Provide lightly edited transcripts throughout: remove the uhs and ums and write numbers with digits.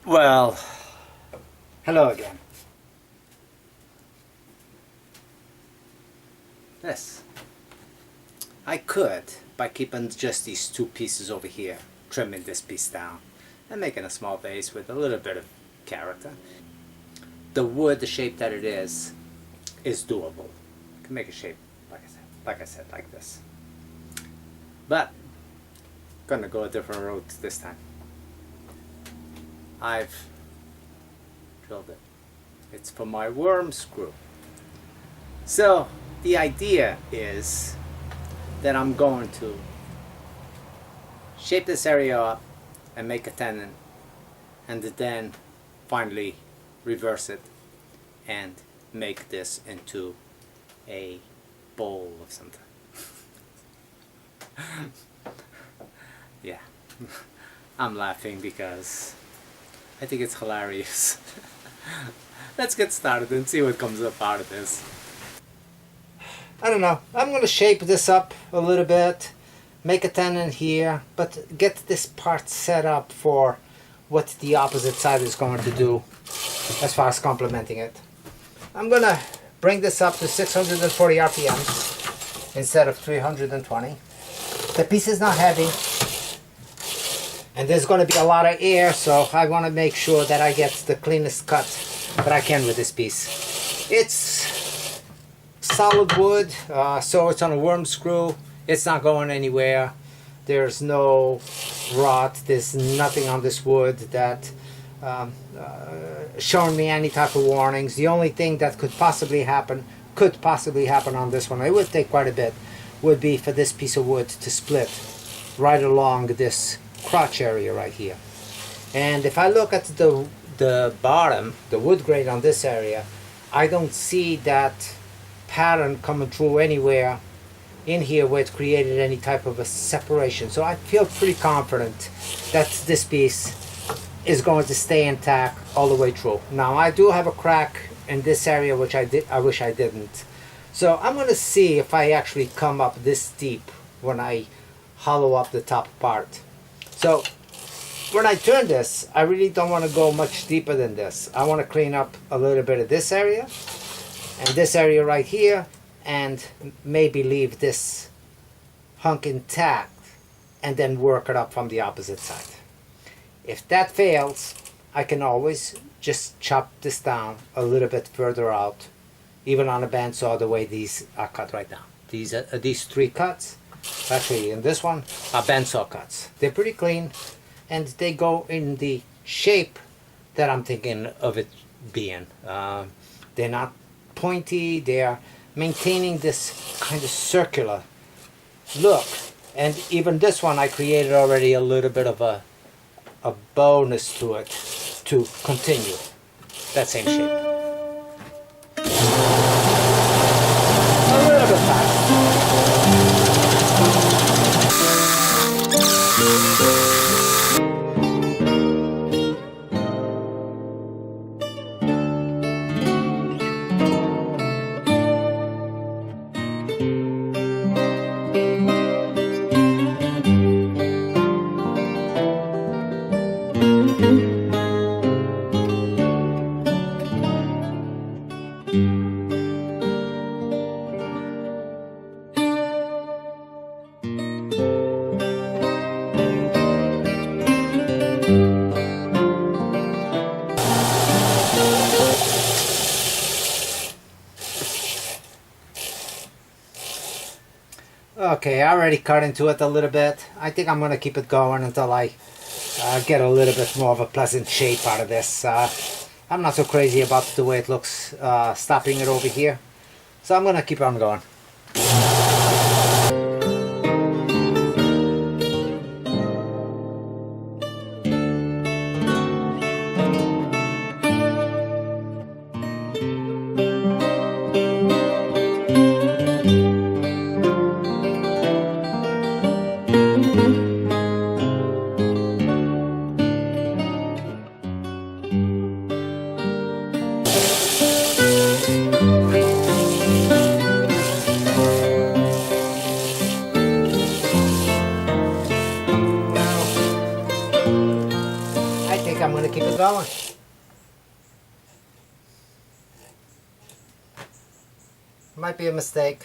Well, hello again. Yes, I could, by keeping just these two pieces over here, trimming this piece down and making a small vase with a little bit of character. The wood, the shape that it is doable. I can make a shape, like I said, like this. But gonna go a different route this time. I've drilled it. It's for my worm screw. So the idea is that I'm going to shape this area up and make a tenon, and then finally reverse it and make this into a bowl of something. Yeah, I'm laughing because I think it's hilarious. Let's get started and see what comes up out of this. I don't know, I'm going to shape this up a little bit, make a tenon here, but get this part set up for what the opposite side is going to do as far as complementing it. I'm going to bring this up to 640 RPMs instead of 320. The piece is not heavy, and there's going to be a lot of air, so I want to make sure that I get the cleanest cut that I can with this piece. It's solid wood, so it's on a worm screw. It's not going anywhere. There's no rot. There's nothing on this wood that showing me any type of warnings. The only thing that could possibly happen on this one, it would take quite a bit, would be for this piece of wood to split right along this crotch area right here. And if I look at the bottom, the wood grade on this area, I don't see that pattern coming through anywhere in here where it created any type of a separation. So I feel pretty confident that this piece is going to stay intact all the way through. Now I do have a crack in this area, which I wish I didn't. So I'm going to see if I actually come up this deep when I hollow up the top part. So when I turn this, I really don't want to go much deeper than this. I want to clean up a little bit of this area and this area right here, and maybe leave this hunk intact and then work it up from the opposite side. If that fails, I can always just chop this down a little bit further out, even on a bandsaw the way these are cut right now. These three cuts, actually in this one, are bandsaw cuts. They're pretty clean and they go in the shape that I'm thinking of it being. They're not pointy, they are maintaining this kind of circular look. And even this one, I created already a little bit of a bonus to it to continue that same shape. A little bit fast. Okay, I already cut into it a little bit. I think I'm going to keep it going until I get a little bit more of a pleasant shape out of this. I'm not so crazy about the way it looks stopping it over here. So I'm going to keep on going. going. Might be a mistake.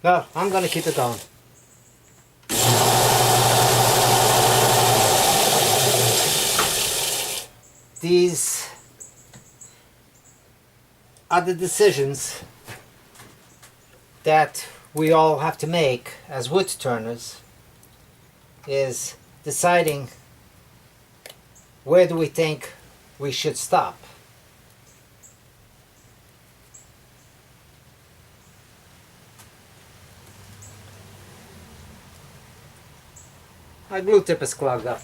No, I'm gonna keep it going. These are the decisions that we all have to make as wood turners, is deciding where do we think we should stop. My glue tip is clogged up.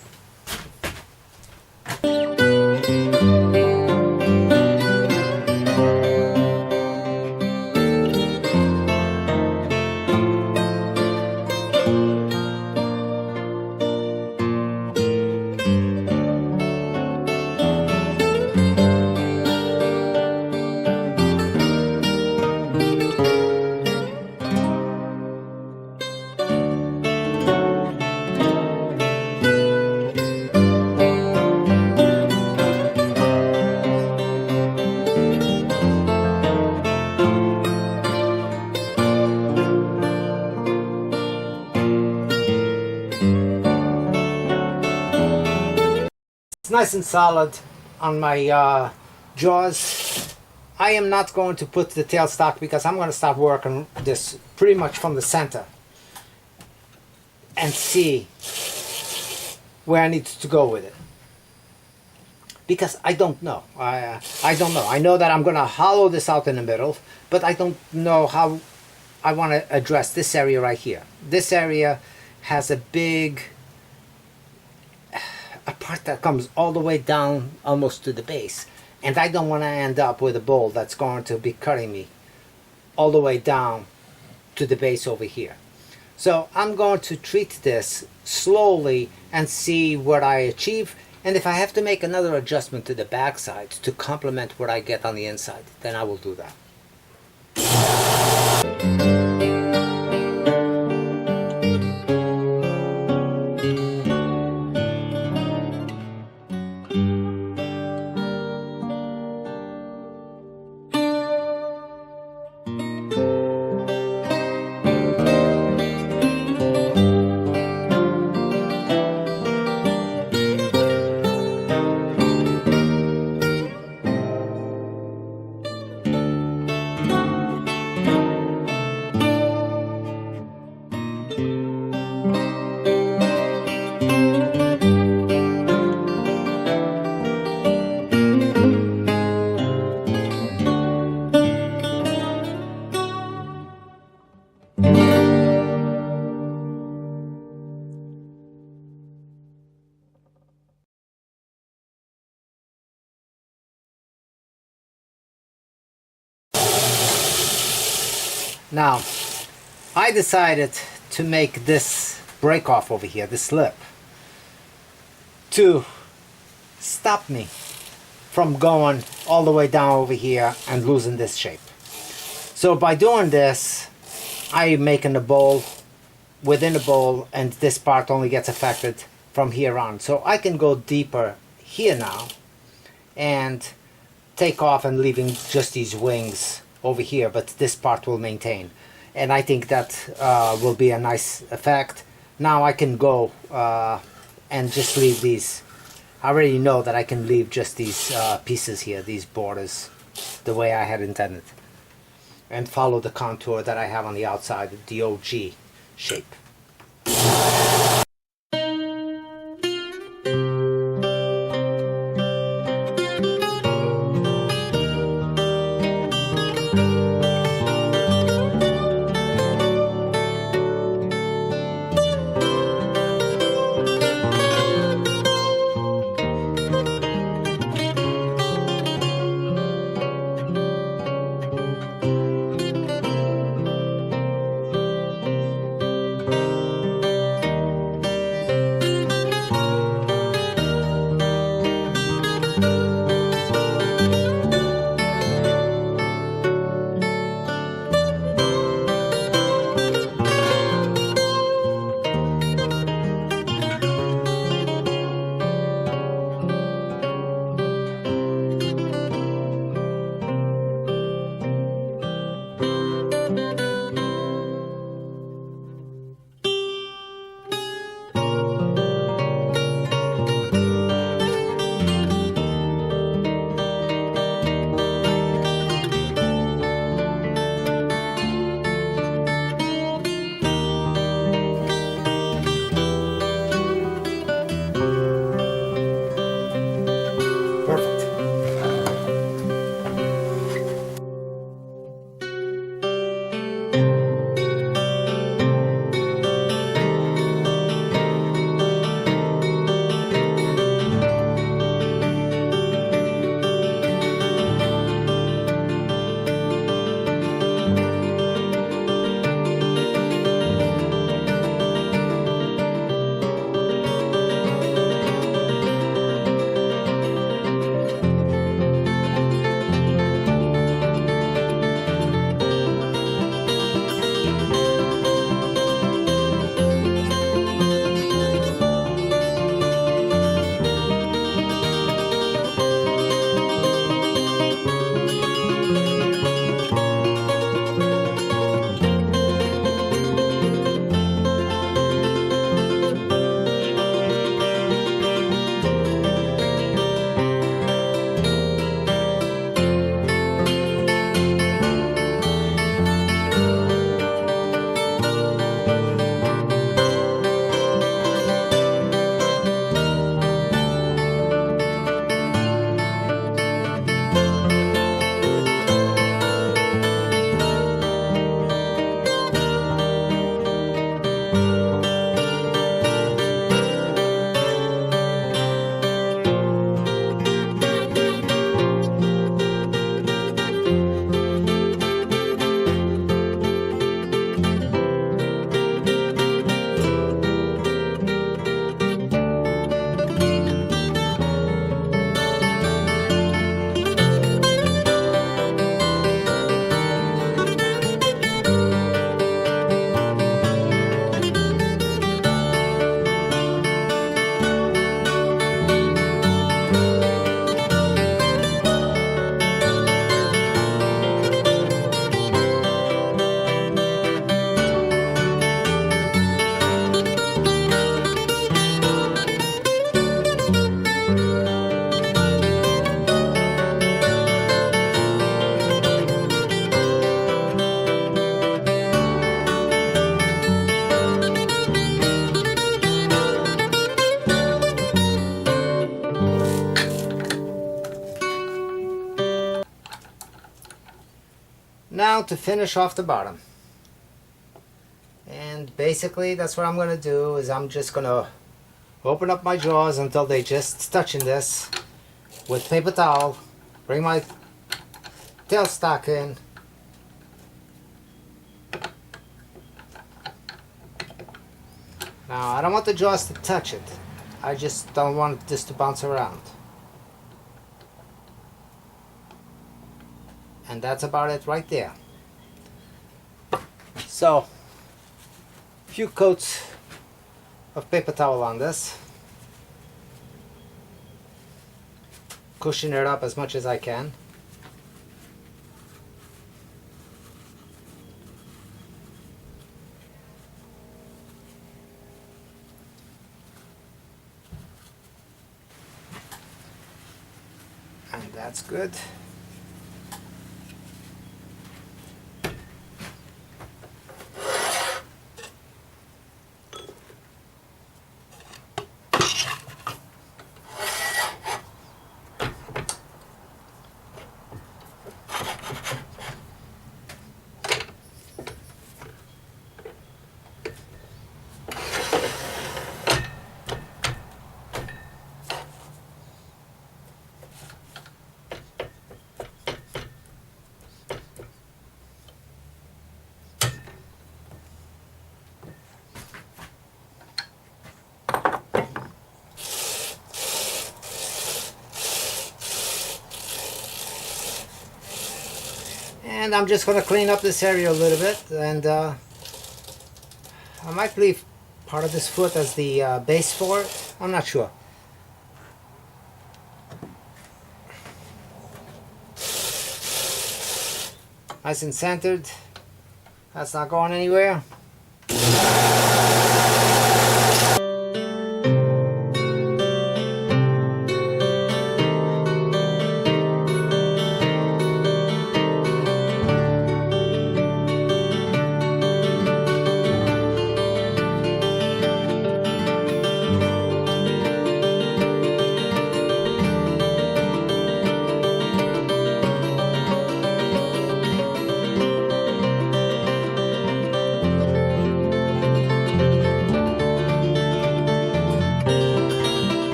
It's nice and solid on my jaws. I am not going to put the tailstock because I'm going to start working this pretty much from the center and see where I need to go with it. Because I don't know. I don't know. I know that I'm going to hollow this out in the middle, but I don't know how I want to address this area right here. This area has a big... a part that comes all the way down almost to the base, and I don't want to end up with a bowl that's going to be cutting me all the way down to the base over here. So I'm going to treat this slowly and see what I achieve, and if I have to make another adjustment to the backside to complement what I get on the inside, then I will do that. Now, I decided to make this break off over here, this lip, to stop me from going all the way down over here and losing this shape. So by doing this, I'm making a bowl within a bowl, and this part only gets affected from here on. So I can go deeper here now and take off and leaving just these wings over here, but this part will maintain, and I think that will be a nice effect. Now I can go and just leave these. I already know that I can leave just these pieces here, these borders, the way I had intended, and follow the contour that I have on the outside, the OG shape. now to finish off the bottom. And basically that's what I'm going to do, is I'm just going to open up my jaws until they just touching this with paper towel, bring my tailstock in, now I don't want the jaws to touch it, I just don't want this to bounce around. And that's about it right there. So, few coats of paper towel on this, cushion it up as much as I can. And that's good. And I'm just going to clean up this area a little bit, and I might leave part of this foot as the base for it. I'm not sure. Nice and centered. That's not going anywhere.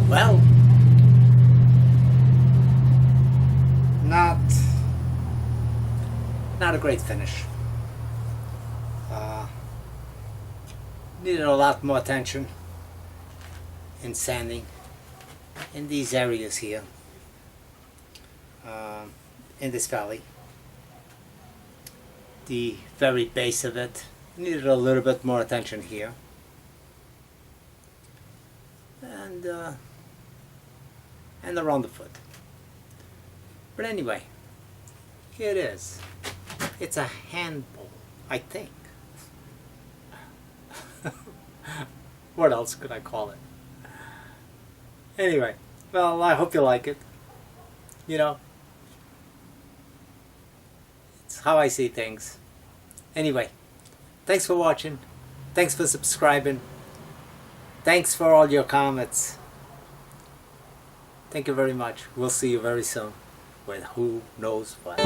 Well, not a great finish. Needed a lot more attention in sanding in these areas here, in this valley. The very base of it needed a little bit more attention here, and around the foot. But anyway, here it is. It's a handle, I think. What else could I call it? Anyway, well, I hope you like it. You know, it's how I see things. Anyway, thanks for watching. Thanks for subscribing. Thanks for all your comments. Thank you very much. We'll see you very soon with who knows what.